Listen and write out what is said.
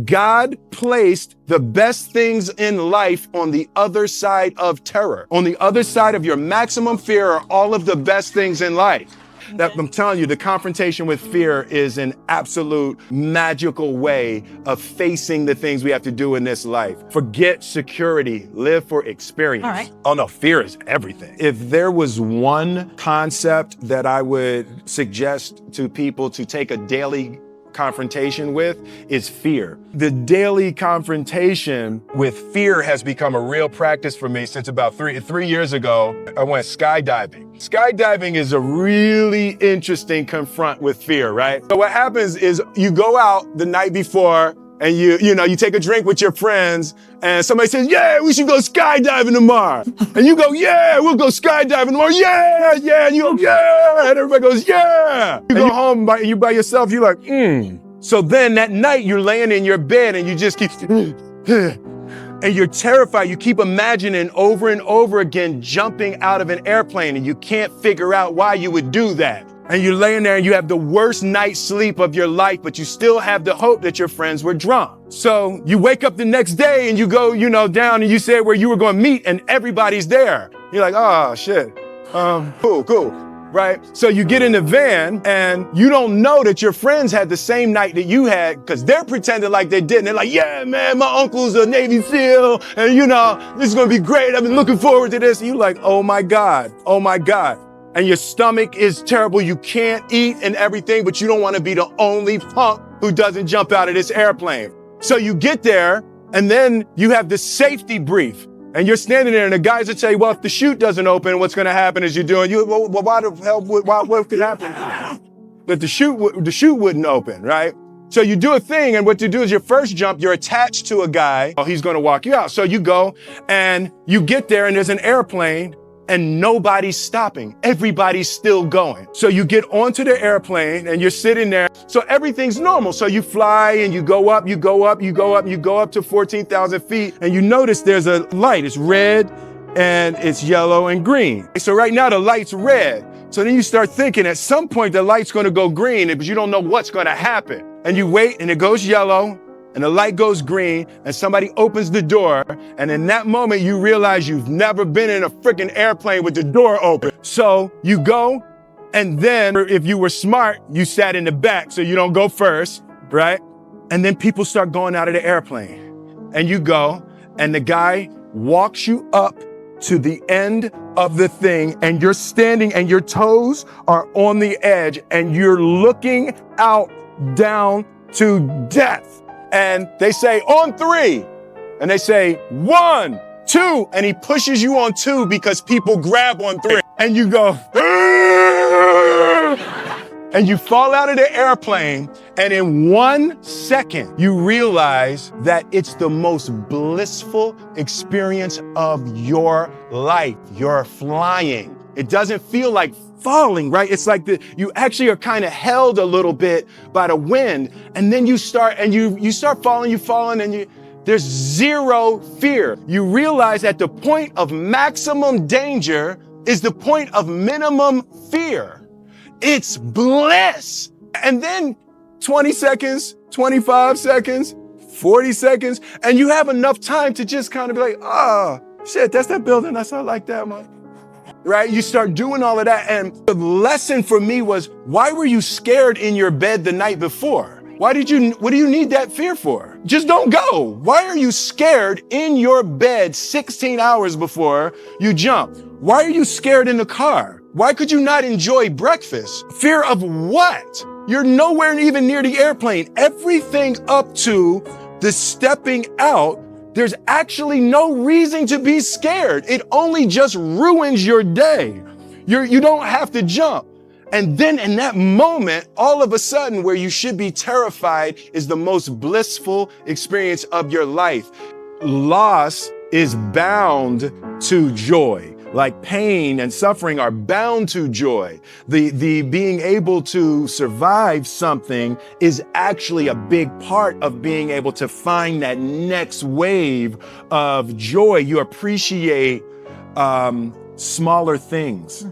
God placed the best things in life on the other side of terror. On the other side of your maximum fear are all of the best things in life. That, I'm telling you, the confrontation with fear is an absolute magical way of facing the things we have to do in this life. Forget security, live for experience. All right. Oh no, fear is everything. If there was one concept that I would suggest to people to take a daily confrontation with, is fear. The daily confrontation with fear has become a real practice for me since about three years ago. I went skydiving. Skydiving is a really interesting confront with fear, right? So what happens is you go out the night before and you take a drink with your friends and somebody says, yeah, we should go skydiving tomorrow. And you go, yeah, we'll go skydiving tomorrow. Yeah, yeah. And you go, yeah. And everybody goes, yeah. You go home by yourself. You're like, So then that night you're laying in your bed and you just keep, and you're terrified. You keep imagining over and over again jumping out of an airplane and you can't figure out why you would do that. And you're laying there and you have the worst night's sleep of your life, but you still have the hope that your friends were drunk. So you wake up the next day and you go, down and you say where you were going to meet and everybody's there. You're like, oh shit. Cool. Right? So you get in the van and you don't know that your friends had the same night that you had because they're pretending like they didn't. They're like, yeah, man, my uncle's a Navy SEAL and this is going to be great. I've been looking forward to this. And you're like, oh my God. And your stomach is terrible. You can't eat and everything, but you don't want to be the only punk who doesn't jump out of this airplane. So you get there and then you have the safety brief and you're standing there and the guys will tell you, well, if the chute doesn't open, what's going to happen is why the hell, what could happen? That the chute wouldn't open, right? So you do a thing and what you do is your first jump, you're attached to a guy. Oh, he's going to walk you out. So you go and you get there and there's an airplane and nobody's stopping. Everybody's still going. So you get onto the airplane and you're sitting there. So everything's normal. So you fly and you go up to 14,000 feet and you notice there's a light. It's red and it's yellow and green. So right now the light's red. So then you start thinking at some point the light's gonna go green, but you don't know what's gonna happen. And you wait and it goes yellow and the light goes green and somebody opens the door. And in that moment, you realize you've never been in a freaking airplane with the door open. So you go and then if you were smart, you sat in the back so you don't go first, right? And then people start going out of the airplane and you go and the guy walks you up to the end of the thing and you're standing and your toes are on the edge and you're looking out down to death. And they say, on 3. And they say, 1, 2. And he pushes you on 2 because people grab on 3. And you go, and you fall out of the airplane. And in 1 second, you realize that it's the most blissful experience of your life. You're flying. It doesn't feel like falling, right? It's like you actually are kind of held a little bit by the wind. And then you start falling and there's zero fear. You realize that the point of maximum danger is the point of minimum fear. It's bliss. And then 20 seconds, 25 seconds, 40 seconds, and you have enough time to just kind of be like, oh, shit, that's that building. That's not like that, man. Right? You start doing all of that. And the lesson for me was, why were you scared in your bed the night before? What do you need that fear for? Just don't go. Why are you scared in your bed 16 hours before you jump? Why are you scared in the car? Why could you not enjoy breakfast? Fear of what? You're nowhere even near the airplane. Everything up to the stepping out, there's actually no reason to be scared. It only just ruins your day. You don't have to jump. And then in that moment, all of a sudden, where you should be terrified is the most blissful experience of your life. Loss is bound to joy. Like pain and suffering are bound to joy. The being able to survive something is actually a big part of being able to find that next wave of joy. You appreciate smaller things.